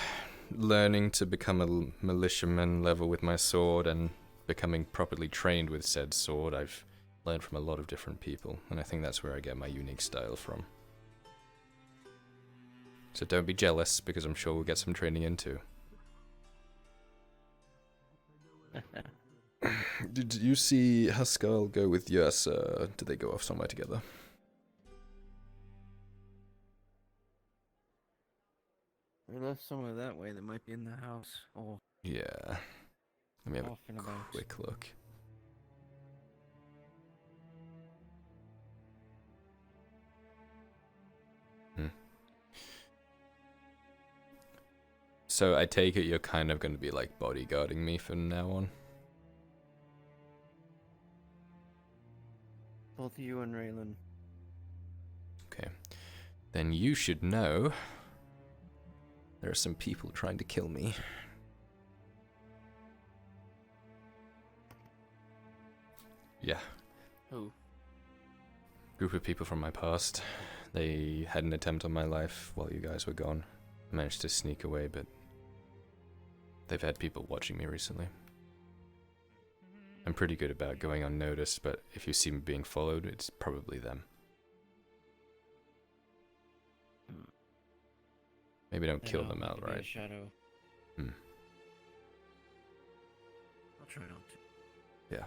learning to become a militiaman level with my sword and becoming properly trained with said sword, I've learned from a lot of different people, and I think that's where I get my unique style from. So don't be jealous, because I'm sure we'll get some training in too. Did you see Haskell go with Yursa? Did they go off somewhere together? We left somewhere that way that might be in the house, or... Yeah. Let me have Off and a about. quick look. So I take it you're kind of going to be like bodyguarding me from now on? Both you and Raylan. Okay. Then you should know there are some people trying to kill me. Yeah. Who? Group of people from my past. They had an attempt on my life while you guys were gone. I managed to sneak away, but they've had people watching me recently. I'm pretty good about going unnoticed, but if you see me being followed, it's probably them. Maybe don't kill them outright. Shadow. Hmm. I'll try not to. Yeah.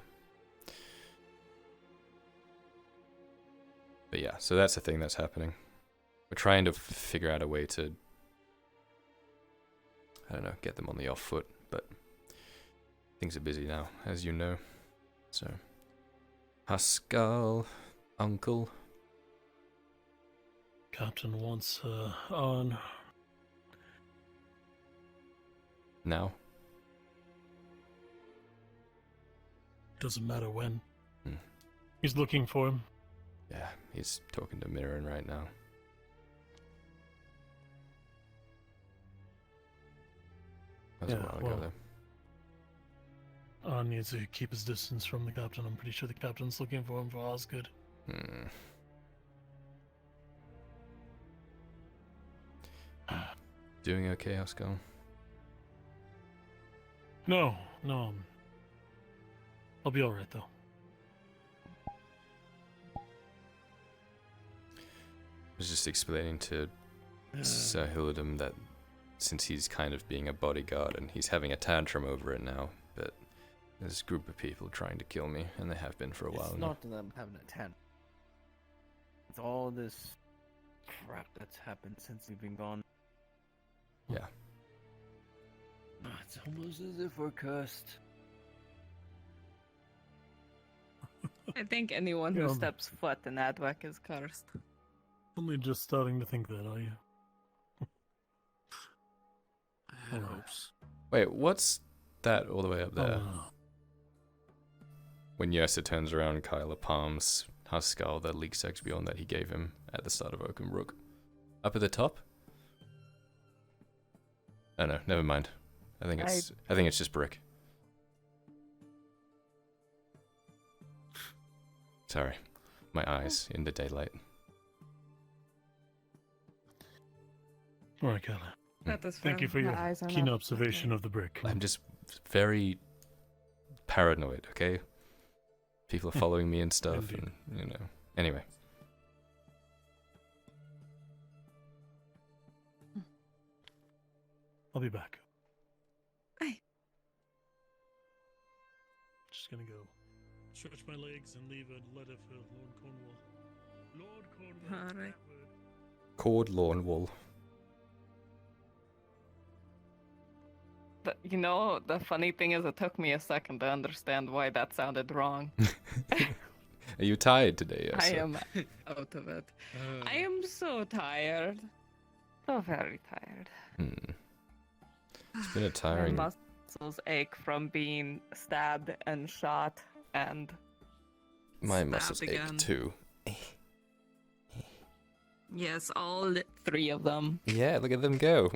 But yeah, so that's the thing that's happening. We're trying to figure out a way to, I don't know, get them on the off foot, but things are busy now, as you know. So, Pascal, Uncle. Captain wants on. Now? Doesn't matter when. Hmm. He's looking for him. Yeah, he's talking to Mirren right now. That was a while ago, though. On needs to keep his distance from the captain. I'm pretty sure the captain's looking for him for Osgood. Doing okay, Oscar? No. I'll be alright, though. I was just explaining to Sir Hildum that since he's kind of being a bodyguard and he's having a tantrum over it now, but there's a group of people trying to kill me, and they have been for a while It's now. not them having a tent. It's all this crap that's happened since we've been gone. Yeah. It's almost as if we're cursed. I think anyone who Yeah. steps foot in Adwek is cursed. Only just starting to think that, are you? I had hopes. Wait, what's that all the way up there? Oh, When Yersa turns around, Kyler palms Haskell the leak sex beyond that he gave him at the start of Oakham Rook. Up at the top? Oh no, never mind. I think it's just brick. Sorry. My eyes in the daylight. Alright, Kyler. That is Thank you for fair. your My eyes are keen not observation of the brick. I'm just very paranoid, okay? People are following me and stuff, and, you know. Anyway. I'll be back. Hey. Just gonna go stretch my legs and leave a letter for Lord Cornwall. Lord Cornwall. Alright. Cord lawn wool. You know, the funny thing is it took me a second to understand why that sounded wrong. Are you tired today, Yersa? I am out of it. I am so tired. So very tired. It's been a tiring... My muscles ache from being stabbed and shot and My stabbed muscles again. ache too. Yes, all three of them. Yeah, look at them go.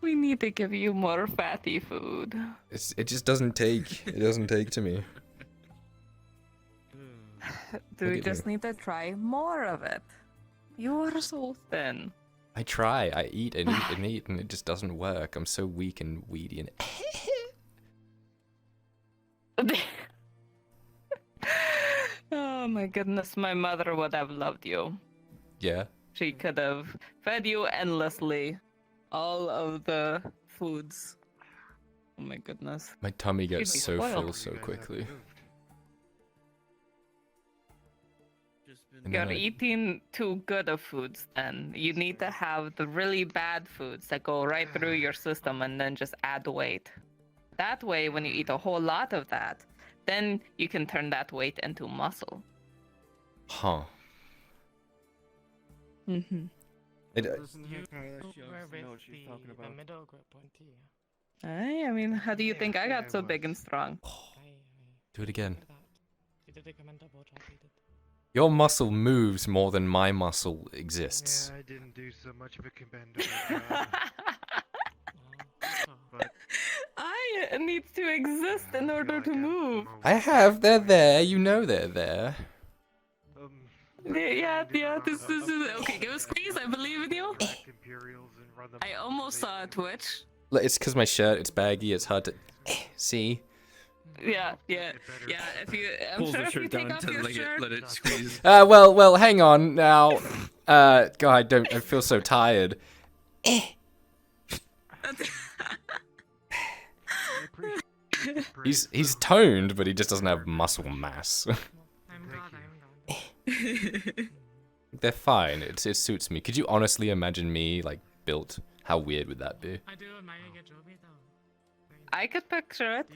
We need to give you more fatty food. It just doesn't take. It doesn't take to me. Do Look we at just you. need to try more of it? You are so thin. I try. I eat and eat and eat, and it just doesn't work. I'm so weak and weedy and. Oh my goodness, my mother would have loved you. Yeah. She could have fed you endlessly. All of the foods. Oh my goodness. My tummy gets She'd be so spoiled. full so quickly. And You're then I- eating too good of foods then. You need to have the really bad foods that go right through your system and then just add weight. That way, when you eat a whole lot of that, then you can turn that weight into muscle. Huh. Mm-hmm. Listen here, Kyler, she obviously knows what she's talking about. I mean, how do you think I got so big and strong? Do it again. Your muscle moves more than my muscle exists. Yeah, I didn't do so much of a commendable job. But I need to exist in order to move. I have. They're there. You know they're there. Yeah, this is okay. Give a squeeze. I believe in you. I almost saw a twitch. It's because my shirt. It's baggy. It's hard to see. Yeah. If you, I'm Pulls sure the if you shirt take down off to your shirt. let it squeeze. Well, hang on now. God, I feel so tired. He's toned, but he just doesn't have muscle mass. They're fine. It suits me. Could you honestly imagine me like built? How weird would that be? I could picture it.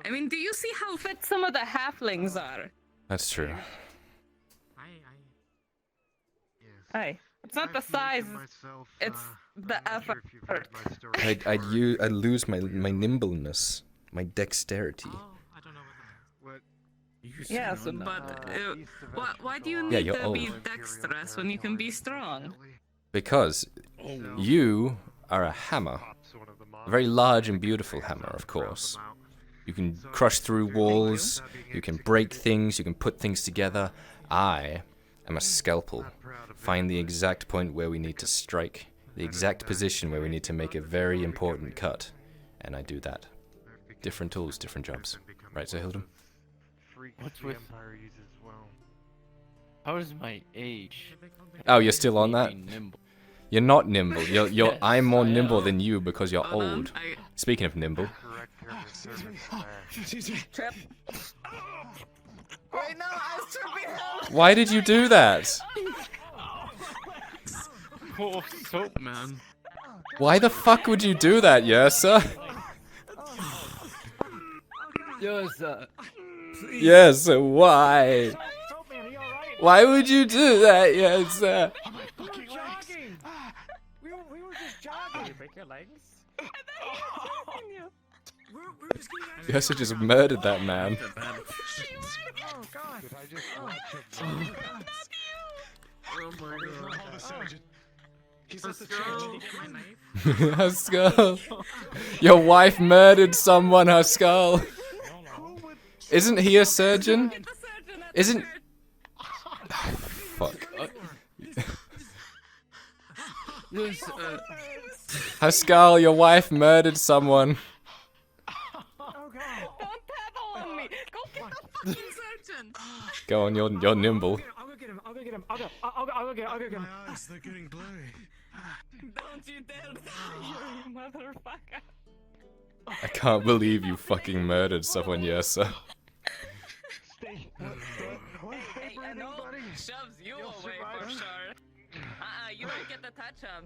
I mean, do you see how fit some of the halflings are? That's true. Hey, it's not the size, it's the effort. I'd lose my nimbleness, my dexterity. Yes, but why do you Yeah, need you're to be old. dexterous when you can be strong? Because you are a hammer. A very large and beautiful hammer, of course. You can crush through walls, you can break things, you can put things together. I am a scalpel. Find the exact point where we need to strike, the exact position where we need to make a very important cut. And I do that. Different tools, different jobs. Right, so Hildum? What's with... How is my age? Oh, you're still on that? Nimble. You're not nimble. You're Yes, I'm more I nimble am. than you because you're Hold on, old. Speaking of nimble. Trip. Wait, no, I was tripping him. Why did you do that? Oh, soap, man. Why the fuck would you do that, Yersa? Yes, Yes, why? Why would you do that, Yersa? We were just jogging. Did you break your legs? Yersa just murdered that man. Oh god. Did I just watch it? Oh my god. He's at the church. Huskell. Your wife murdered someone, Huskell. Isn't he a surgeon? Isn't... Fuck. Yes, Huskell, your wife murdered someone. Don't tattle on me. Go get the fucking surgeon. Go on, you're nimble. I'll go get him. I'll go get him. I'll go get him. My eyes, they're getting blurry. Don't you dare die, you motherfucker. I can't believe you fucking murdered someone, Yersa. Stay. Hey, I know shoves you away for sure. You don't get to touch him.